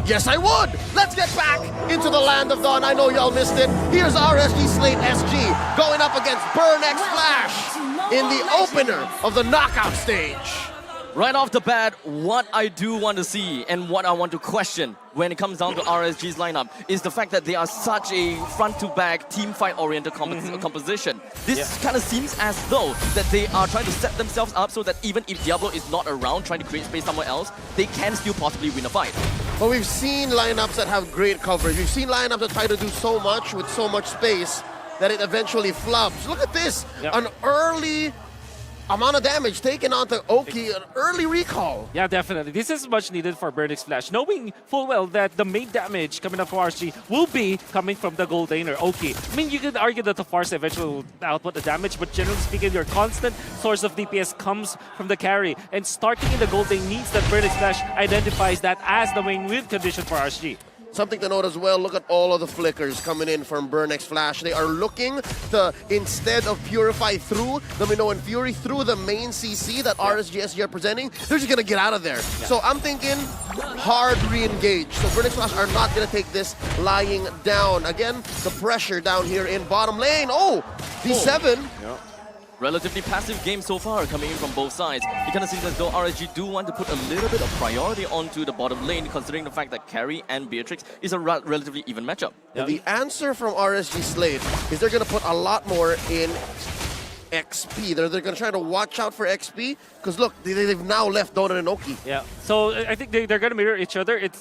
Yes, I would. Let's get back into the land of Dawn. I know y'all missed it. Here's RSG Slate SG going up against Burn X Flash in the opener of the knockout stage. Right off the bat, what I do want to see and what I want to question when it comes down to RSG's lineup is the fact that they are such a front-to-back, team fight-oriented composition. This kind of seems as though that they are trying to set themselves up so that even if Diablo is not around trying to create space somewhere else, they can still possibly win a fight. But we've seen lineups that have great coverage. We've seen lineups that try to do so much with so much space that it eventually flubs. Look at this, an early amount of damage taken onto Oki, an early recall. Yeah, definitely. This is much needed for Burn X Flash, knowing full well that the main damage coming up for RSG will be coming from the gold laner, Oki. I mean, you could argue that the Farsa eventually will output the damage, but generally speaking, your constant source of DPS comes from the carry. And starting in the gold lane means that Burn X Flash identifies that as the main win condition for RSG. Something to note as well, look at all of the flickers coming in from Burn X Flash. They are looking to, instead of Purify through the Minoan Fury, through the main CC that RSG SG are presenting, they're just going to get out of there. So I'm thinking hard re-engage. So Burn X Flash are not going to take this lying down. Again, the pressure down here in bottom lane. Oh, D7. Relatively passive game so far coming in from both sides. It kind of seems as though RSG do want to put a little bit of priority onto the bottom lane, considering the fact that Carry and Beatrix is a relatively even matchup. And the answer from RSG Slate is they're going to put a lot more in XP. They're going to try to watch out for XP because look, they've now left Dona and Oki. Yeah, so I think they're going to mirror each other. It's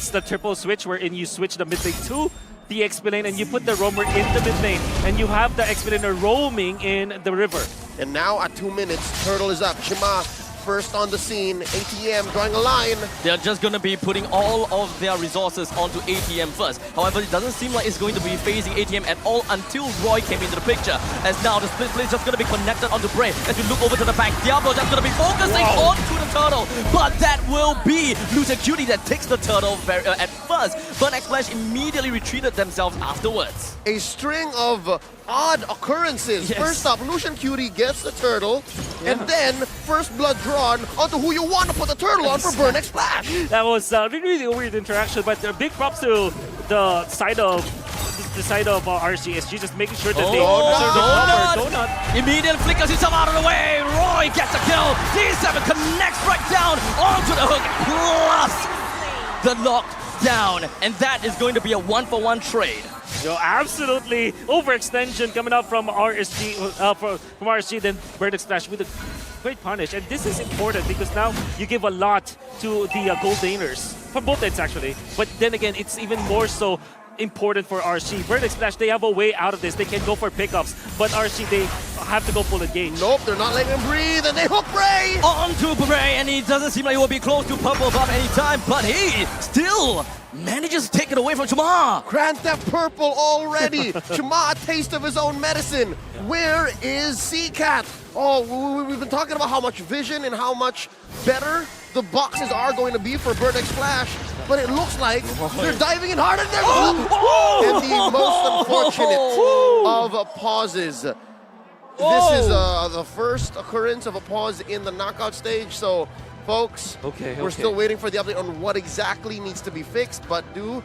the triple switch wherein you switch the mid lane to the XP lane and you put the roamer in the mid lane and you have the XP laner roaming in the river. And now at 2 minutes, Turtle is up. Shima first on the scene. ATM drawing a line. They're just going to be putting all of their resources onto ATM first. However, it doesn't seem like it's going to be phasing ATM at all until Roy came into the picture. As now the split play is just going to be connected onto Bray. As we look over to the back, Diablo just going to be focusing onto the turtle. But that will be Lucia Cutie that takes the turtle at first. Burn X Flash immediately retreated themselves afterwards. A string of odd occurrences. First up, Lucian Cutie gets the turtle, and then first blood drawn onto who you want to put the turtle on for Burn X Flash. That was really a weird interaction, but big props to the side of RSG just making sure that they Donut. Immediate flickers himself out of the way. Roy gets a kill. D7 connects right down onto the hook, plus the knockdown, and that is going to be a 1-for-1 trade. Yo, absolutely overextension coming up from RSG, from RSG, then Burn X Flash with a great punish. And this is important because now you give a lot to the gold laners, from both ends actually. But then again, it's even more so important for RSG. Burn X Flash, they have a way out of this. They can go for pickups, but RSG, they have to go full engage. Nope, they're not letting him breathe, and they hook Bray! Onto Bray, and he doesn't seem like he will be close to purple buff anytime, but he still manages to take it away from Chuma. Grant Theft Purple already. Chuma, a taste of his own medicine. Where is Seacat? Oh, we've been talking about how much vision and how much better the boxes are going to be for Burn X Flash, but it looks like they're diving in harder than and the most unfortunate of pauses. This is the first occurrence of a pause in the knockout stage, so folks, we're still waiting for the update on what exactly needs to be fixed, but do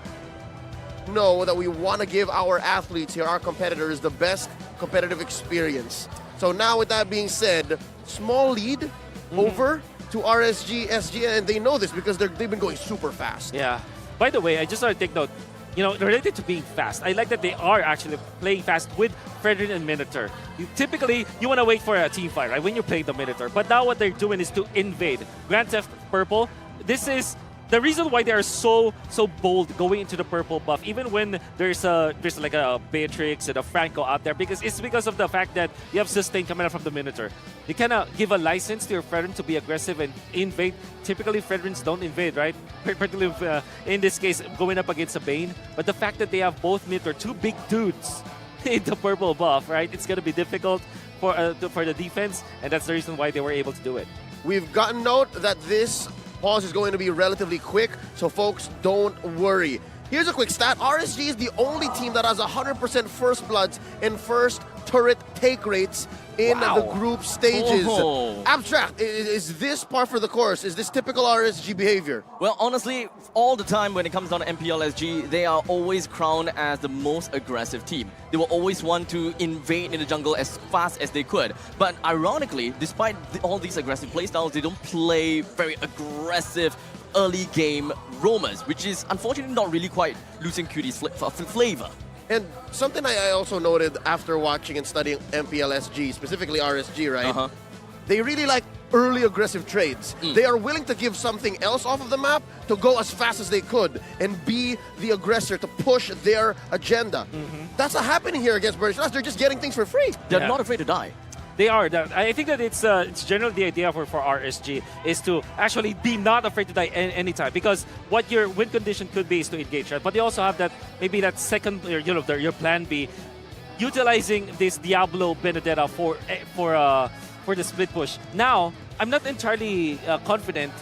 know that we want to give our athletes here, our competitors, the best competitive experience. So now with that being said, small lead over to RSG, SG, and they know this because they've been going super fast. Yeah. By the way, I just want to take note, related to being fast, I like that they are actually playing fast with Fredrin and Minotaur. Typically, you want to wait for a team fight, right, when you play the Minotaur. But now what they're doing is to invade. Grand Theft Purple, this is the reason why they are so bold going into the purple buff, even when there's like a Beatrix and a Franco out there, because it's because of the fact that you have sustain coming out from the Minotaur. You cannot give a license to your Fredrin to be aggressive and invade. Typically, Fredrins don't invade, right? Particularly in this case, going up against a Bane. But the fact that they have both Minotaur, two big dudes in the purple buff, right? It's going to be difficult for the defense, and that's the reason why they were able to do it. We've gotten note that this pause is going to be relatively quick, so folks, don't worry. Here's a quick stat. RSG is the only team that has 100% first bloods in first turret take rates in Wow. the group stages. Oh. Abstract, is this par for the course? Is this typical RSG behavior? Well, honestly, all the time when it comes down to MPLSG, they are always crowned as the most aggressive team. They will always want to invade in the jungle as fast as they could. But ironically, despite all these aggressive playstyles, they don't play very aggressive early game roamers, which is unfortunately not really quite Lucian Cutie's flavor. And something I also noted after watching and studying MPLSG, specifically RSG, right? They really like early aggressive trades. They are willing to give something else off of the map to go as fast as they could and be the aggressor to push their agenda. That's not happening here against Burning Flash. They're just getting things for free. They're not afraid to die. They are. I think that it's generally the idea for RSG is to actually be not afraid to die anytime, because what your win condition could be is to engage, right? But they also have that maybe that second, your plan B, utilizing this Diablo Benedetta for the split push. Now, I'm not entirely confident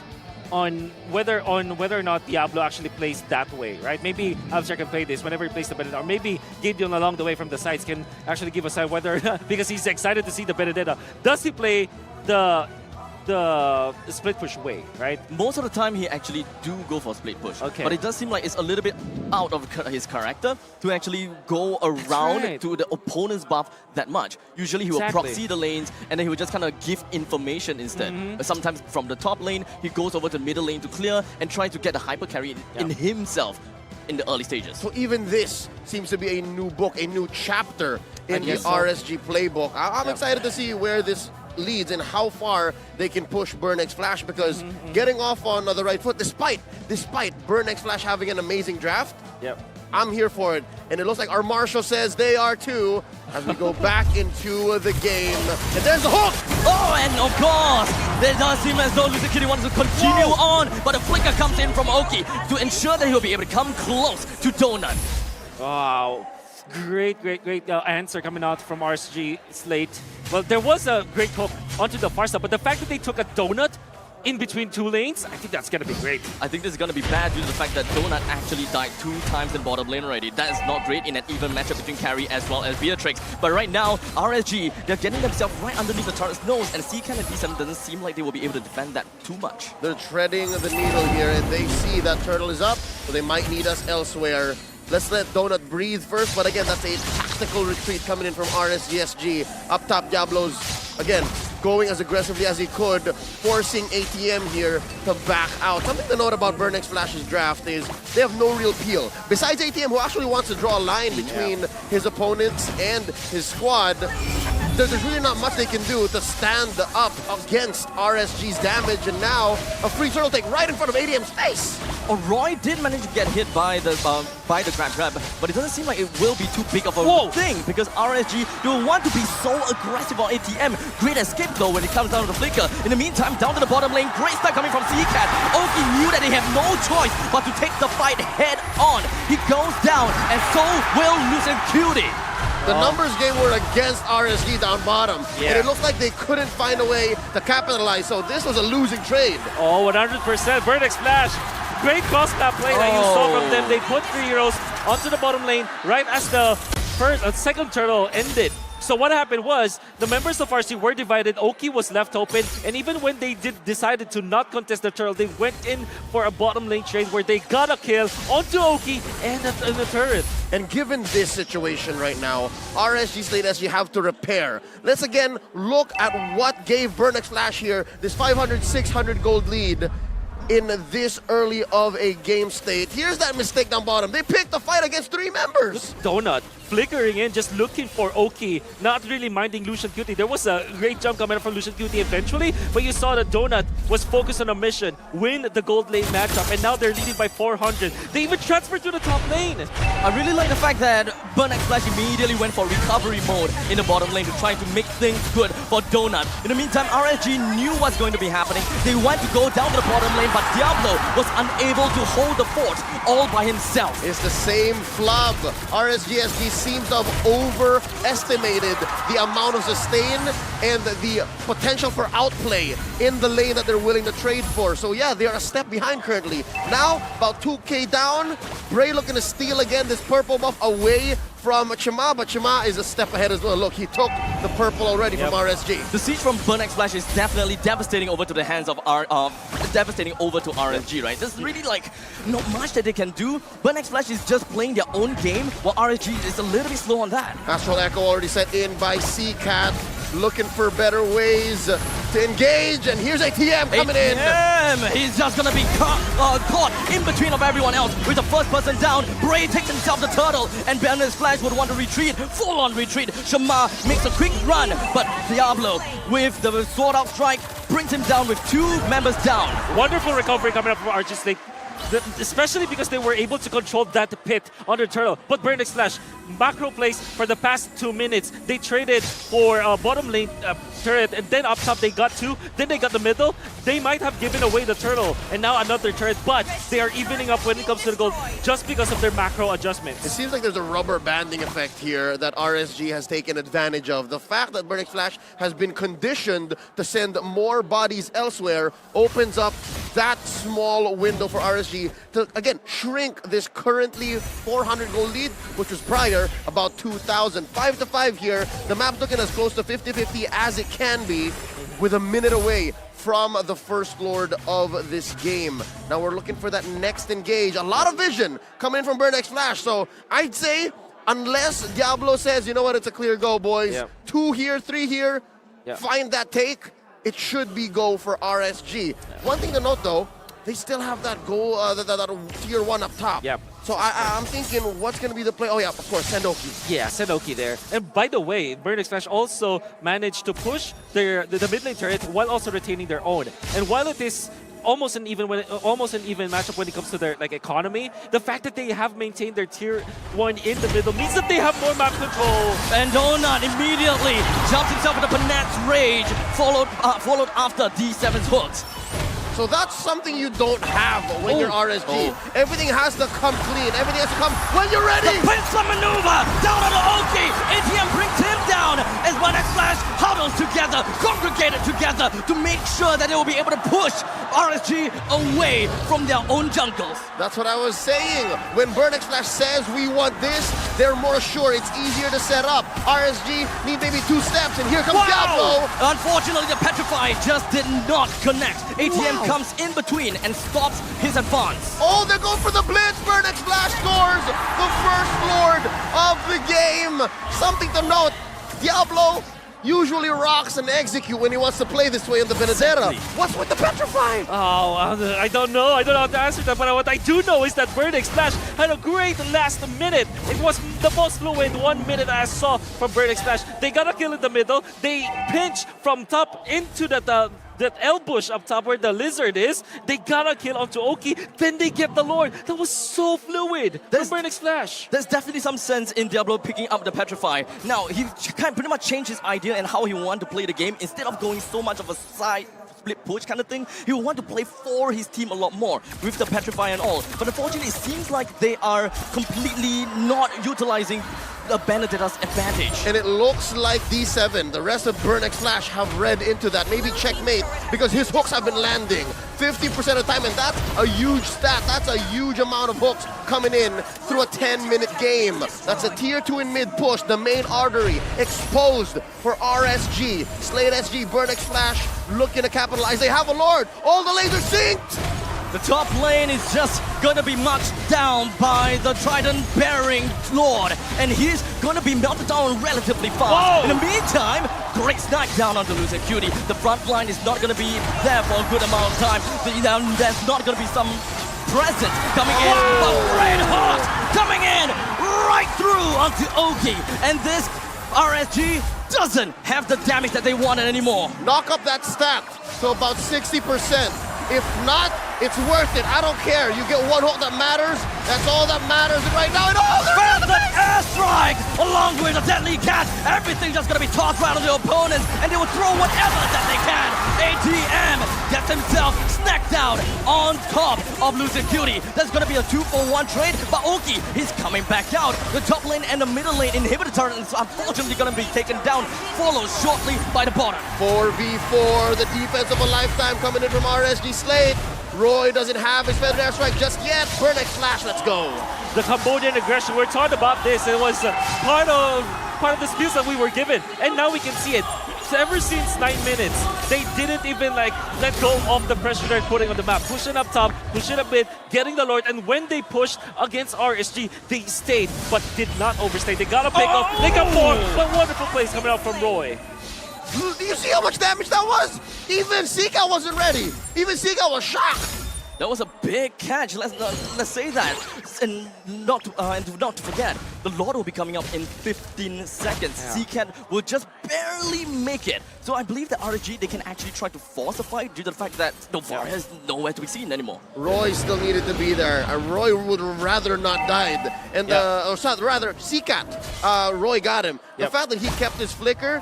on whether or not Diablo actually plays that way, right? Maybe Abstract can play this whenever he plays the Benedetta, or maybe Gideon along the way from the sides can actually give us a whether because he's excited to see the Benedetta. Does he play the split push way, right? Most of the time, he actually do go for split push. Okay. But it does seem like it's a little bit out of his character to actually go around right. to the opponent's buff that much. Usually, he will Exactly. proxy the lanes, and then he will just kind of give information instead. Sometimes from the top lane, he goes over to the middle lane to clear and try to get the hyper carry in himself in the early stages. So even this seems to be a new book, a new chapter in the guess so. RSG playbook. I'm excited to see where this leads and how far they can push Burnex Flash, because getting off on the right foot, despite Burnex Flash having an amazing draft, I'm here for it. And it looks like our Marshall says they are too, as we go back into the game. And there's the hook! Oh, and of course, it does seem as though Lucian Cutie wants to continue on, but a flicker comes in from Oki to ensure that he'll be able to come close to Donut. Wow. Great answer coming out from RSG Slate. Well, there was a great hook onto the far side, but the fact that they took a donut in between two lanes, I think that's going to be great. I think this is going to be bad due to the fact that Donut actually died 2 times in bottom lane already. That is not great in an even matchup between Carry as well as Beatrix. But right now, RSG, they're getting themselves right underneath the turret's nose, and CCAN and D7 doesn't seem like they will be able to defend that too much. They're treading the needle here, and they see that turtle is up, so they might need us elsewhere. Let's let Donut breathe first, but again, that's a tactical retreat coming in from RSGSG. Up top, Diablo's, again, going as aggressively as he could, forcing ATM here to back out. Something to note about Burnex Flash's draft is they have no real peel. Besides ATM, who actually wants to draw a line between his opponents and his squad, there's really not much they can do to stand up against RSG's damage, and now a free turtle take right in front of ATM's face. Oh, Roy did manage to get hit by the grab, but it doesn't seem like it will be too big of a thing, because RSG don't want to be so aggressive on ATM. Great escape though when it comes down to the flicker. In the meantime, down to the bottom lane, great start coming from CCAT. Oki knew that they have no choice but to take the fight head on. He goes down, and so will Lucian Cutie. The numbers game were against RSG down bottom, and it looked like they couldn't find a way to capitalize, so this was a losing trade. Oh, 100%. Burnex Flash. Great cross-map play that you saw from them. They put 3 heroes onto the bottom lane right as the second turtle ended. So what happened was, the members of RC were divided, Oki was left open, and even when they decided to not contest the turtle, they went in for a bottom lane trade where they got a kill onto Oki and the turret. And given this situation right now, RSG Slate SG have to repair. Let's again look at what gave Burnex Flash here this 500-600 gold lead in this early of a game state. Here's that mistake down bottom. They picked the fight against 3 members. Donut flickering in, just looking for Oki, not really minding Lucian Cutie. There was a great jump coming from Lucian Cutie eventually, but you saw that Donut was focused on a mission, win the gold lane matchup, and now they're leading by 400. They even transferred to the top lane. I really like the fact that Burnex Flash immediately went for recovery mode in the bottom lane to try to make things good for Donut. In the meantime, RSG knew what's going to be happening. They went to go down to the bottom lane, but Diablo was unable to hold the fort all by himself. It's the same flub. RSGSG seems to have overestimated the amount of sustain and the potential for outplay in the lane that they're willing to trade for. So yeah, they are a step behind currently. Now, about 2k down, Bray looking to steal again this purple buff away from Chima, but Chima is a step ahead as well. Look, he took the purple already from RSG. The siege from Burn X Flash is definitely devastating over to the hands of devastating over to RSG, right? There's really like not much that they can do. Burn X Flash is just playing their own game, while RSG is a little bit slow on that. Astral Echo already set in by CCAT, looking for better ways to engage, and here's ATM coming in. He's just gonna be caught in between of everyone else with the first person down. Bray takes himself the turtle, and Burn X Flash would want to retreat, full-on retreat. Shama makes a quick run, but Diablo with the sword out strike brings him down with 2 members down. Wonderful recovery coming up from RG Snake. Especially because they were able to control that pit on the turtle. But Burn X Flash, macro plays for the past 2 minutes. They traded for bottom lane turret, and then up top they got 2. Then they got the middle. They might have given away the turtle, and now another turret. But they are evening up when it comes to the gold just because of their macro adjustments. It seems like there's a rubber banding effect here that RSG has taken advantage of. The fact that Burn X Flash has been conditioned to send more bodies elsewhere opens up that small window for RSG to, again, shrink this currently 400 gold lead, which was prior about 2,000. 5-5 here. The map's looking as close to 50-50 as it can be with a minute away from the first lord of this game. Now we're looking for that next engage. A lot of vision coming in from Burn X Flash. So I'd say, unless Diablo says, you know what, it's a clear go, boys. 2 here, 3 here, find that take. It should be go for RSG. One thing to note though, they still have that goal, that tier 1 up top. So I'm thinking, what's going to be the play? Oh yeah, of course, Sendoki. Yeah, Sendoki there. And by the way, Burn X Flash also managed to push the mid lane turret while also retaining their own. And while it is almost an even matchup when it comes to their economy, the fact that they have maintained their tier 1 in the middle means that they have more map control. And Donut immediately jumps himself into Panet's rage, followed after D7's hooks. So that's something you don't have when you're RSG. Everything has to come clean. Everything has to come when you're ready. The pincer maneuver down on the Oki. ATM brings him down as Burn X Flash huddles together, congregated together to make sure that they will be able to push RSG away from their own jungles. That's what I was saying. When Burn X Flash says we want this, they're more sure. It's easier to set up. RSG need maybe 2 steps, and here comes Diablo. Unfortunately, the Petrify just did not connect. ATM comes in between and stops his advance. Oh, they're going for the blitz. Burn X Flash scores the first lord of the game. Something to note, Diablo usually rocks and execute when he wants to play this way in the Benedetta. What's with the Petrify? Oh, I don't know. I don't know how to answer that, but what I do know is that Burn X Flash had a great last minute. It was the most fluid 1 minute I saw from Burn X Flash. They got a kill in the middle. They pinch from top into that L-bush up top where the lizard is. They got a kill onto Oki, then they get the Lord. That was so fluid from Burn X Flash. There's definitely some sense in Diablo picking up the Petrify. Now, he pretty much changed his idea and how he wanted to play the game. Instead of going so much of a side split push kind of thing, he will want to play for his team a lot more with the Petrify and all. But unfortunately, it seems like they are completely not utilizing the Benedetta's advantage. And it looks like D7, the rest of Burn X Flash have read into that. Maybe checkmate, because his hooks have been landing 50% of the time, and that's a huge stat. That's a huge amount of hooks coming in through a 10-minute game. That's a tier 2 in mid push, the main artery exposed for RSG. Slate SG, Burn X Flash looking to capitalize. They have a Lord. All the lasers synced. The top lane is just gonna be marched down by the Trident-bearing Lord, and he's gonna be melted down relatively fast. Whoa. In the meantime, great snipe down onto Lucid Cutie. The front line is not gonna be there for a good amount of time. There's not gonna be some presence coming in, but Red Hot coming in right through onto Oki, and this RSG doesn't have the damage that they wanted anymore. Knock up that stat to about 60%. If not, it's worth it. I don't care. You get 1 hook that matters. That's all that matters right now. And the airstrike along with a deadly cat. Everything's just gonna be tossed right on the opponents, and they will throw whatever that they can. ATM gets himself snacked out on top of Lucid Cutie. There's gonna be a 2-for-1 trade, but Oki, he's coming back out. The top lane and the middle lane inhibitor turret is unfortunately gonna be taken down, followed shortly by the bottom. 4v4, the defense of a lifetime coming in from RSG Slate. Roy doesn't have his feathered airstrike just yet. Burnex Flash, let's go. The Cambodian aggression, we're talking about this. It was part of the skills that we were given, and now we can see it. So ever since 9 minutes, they didn't even like let go of the pressure they're putting on the map. Pushing up top, pushing a bit, getting the Lord, and when they pushed against RSG, they stayed but did not overstay. They got a pick off, they got more, but wonderful plays coming out from Roy. Do you see how much damage that was? Even Seacat wasn't ready. Even Seacat was shocked. That was a big catch. Let's say that, and not to forget, the Lord will be coming up in 15 seconds. Seacat will just barely make it. So I believe that RSG, they can actually try to force a fight due to the fact that Novar has nowhere to be seen anymore. Roy still needed to be there. Roy would rather not died, and rather Seacat. Roy got him. The fact that he kept his flicker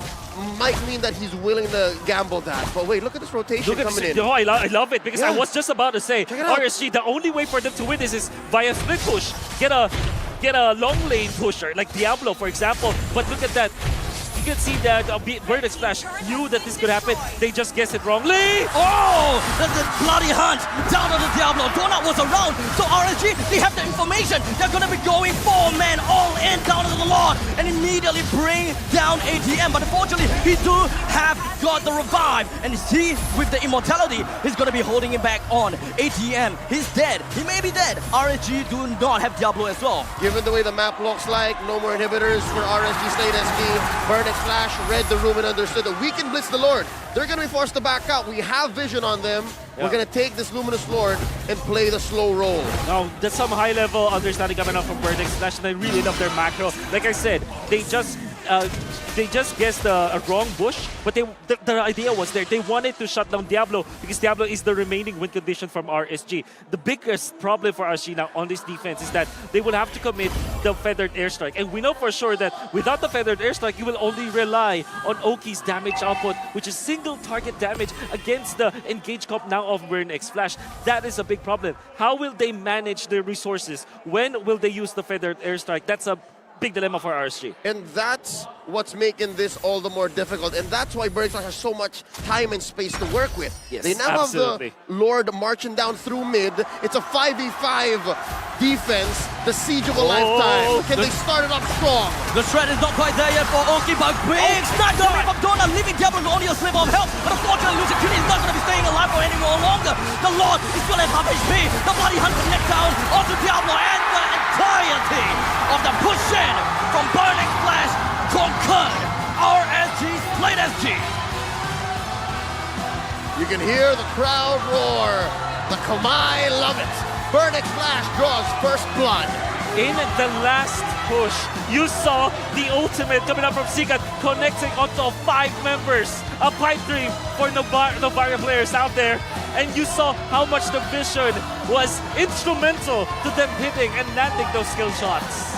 might mean that he's willing to gamble that. But wait, look at this rotation coming in. Oh, I love it, because I was just about to say, RSG, the only way for them to win this is via split push. Get a long lane pusher, like Diablo, for example. But look at that. You can see that Burnex Flash knew that this could happen. They just guessed it wrongly. Oh, the bloody hunt down on the Diablo. Donut was around, so RSG, they have the information. They're going to be going 4 men all in down to the Lord and immediately bring down ATM. But unfortunately, he do have got the revive. And he, with the immortality, he's going to be holding him back on. ATM, he's dead. He may be dead. RSG do not have Diablo as well. Given the way the map looks like, no more inhibitors for RSG Slate SG. Burnex Flash read the room and understood that we can blitz the Lord. They're going to be forced to back out. We have vision on them. We're going to take this Luminous Lord and play the slow roll. Now, that's some high-level understanding coming out from Burnex Flash, and I really love their macro. Like I said, they just guessed a wrong bush, but the idea was there. They wanted to shut down Diablo because Diablo is the remaining win condition from RSG. The biggest problem for RSG now on this defense is that they will have to commit the feathered airstrike, and we know for sure that without the feathered airstrike, you will only rely on Oki's damage output, which is single target damage against the engage comp now of Burnex Flash. That is a big problem. How will they manage their resources? When will they use the feathered airstrike? That's a big dilemma for RSG. And that's what's making this all the more difficult. And that's why Burnex Flash has so much time and space to work with. Yes, they now absolutely. have the Lord marching down through mid. It's a 5v5 defense, the siege of a lifetime. Can they start it off strong? The threat is not quite there yet for Oki, but big smack coming from Donut, leaving Diablo only a sliver of health. But unfortunately, Lucian is not going to be staying alive for any more longer. The Lord is still at half HP. The bloody hunt from neck down onto Diablo, and the entirety of the push-in from Burnex Flash conquered RSG's Slate SG. You can hear the crowd roar. The Kamai love it. Burnex Flash draws first blood. In the last push, you saw the ultimate coming up from Seacat, connecting onto 5 members. A pipe dream for Novaria players out there. And you saw how much the vision was instrumental to them hitting and landing those skill shots.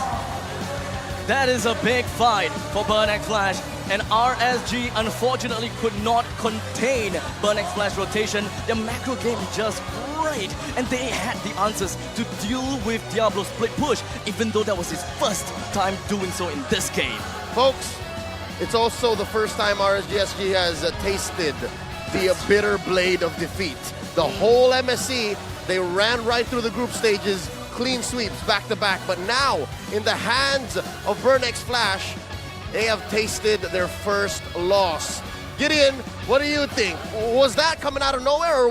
That is a big fight for Burnex Flash, and RSG unfortunately could not contain Burnex Flash rotation. Their macro game is just great, and they had the answers to deal with Diablo's split push, even though that was his first time doing so in this game. Folks, it's also the first time RSG has tasted the bitter blade of defeat. The whole MSC, they ran right through the group stages, clean sweeps back-to-back, but now in the hands of Burnex Flash, they have tasted their first loss. Gideon, what do you think? Was that coming out of nowhere, or